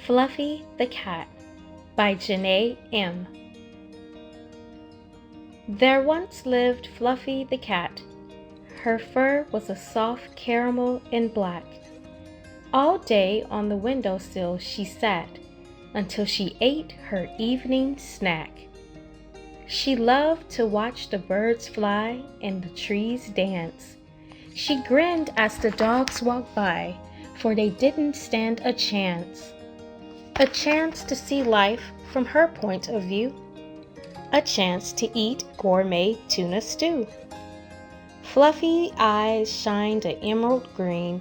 Fluffy the Cat by Janae M. There once lived Fluffy the cat. Her fur was a soft caramel and black. All day on the windowsill she sat until she ate her evening snack. She loved to watch the birds fly and the trees dance. She grinned as the dogs walked by, for they didn't stand a chance. A chance to see life from her point of view. A chance to eat gourmet tuna stew. Fluffy eyes shined an emerald green.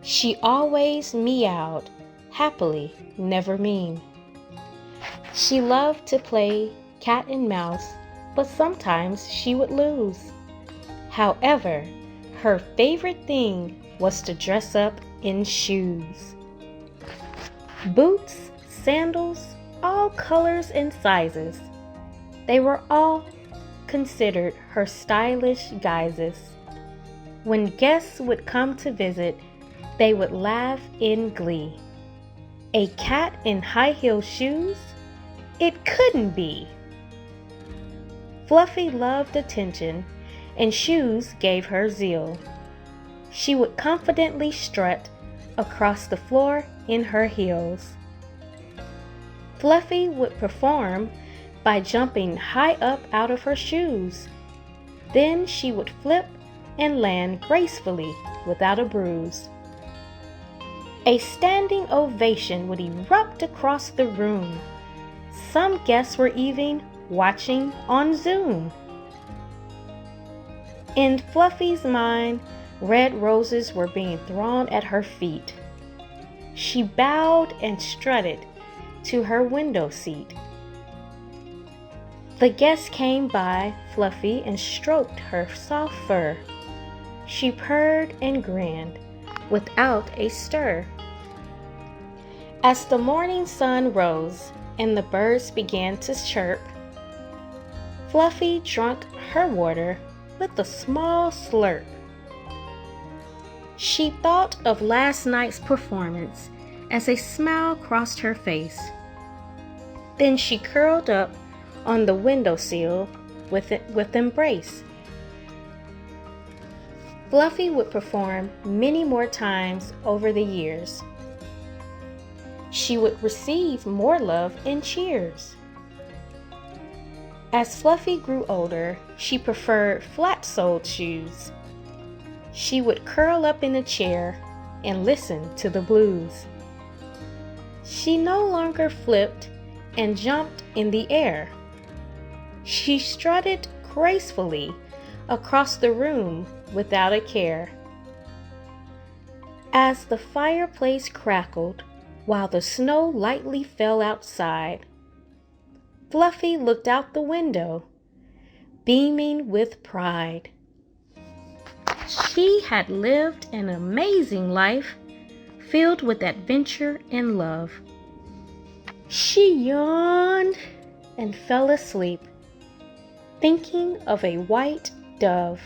She always meowed, happily, never mean. She loved to play cat and mouse, but sometimes she would lose. However, her favorite thing was to dress up in shoes. Boots, sandals, all colors and sizes. They were all considered her stylish guises. When guests would come to visit, they would laugh in glee. A cat in high-heel shoes? It couldn't be! Fluffy loved attention, and shoes gave her zeal. She would confidently strut across the floor in her heels. Fluffy would perform by jumping high up out of her shoes. Then she would flip and land gracefully without a bruise. A standing ovation would erupt across the room. Some guests were even watching on Zoom. In Fluffy's mind, red roses were being thrown at her feet. She bowed and strutted to her window seat. The guests came by Fluffy and stroked her soft fur. She purred and grinned without a stir. As the morning sun rose and the birds began to chirp, Fluffy drank her water with a small slurp. She thought of last night's performance as a smile crossed her face. Then she curled up on the windowsill with embrace. Fluffy would perform many more times over the years. She would receive more love and cheers. As Fluffy grew older, she preferred flat-soled shoes. She would curl up in a chair and listen to the blues. She no longer flipped and jumped in the air. She strutted gracefully across the room without a care. As the fireplace crackled while the snow lightly fell outside, Fluffy looked out the window, beaming with pride. She had lived an amazing life filled with adventure and love. She yawned and fell asleep, thinking of a white dove.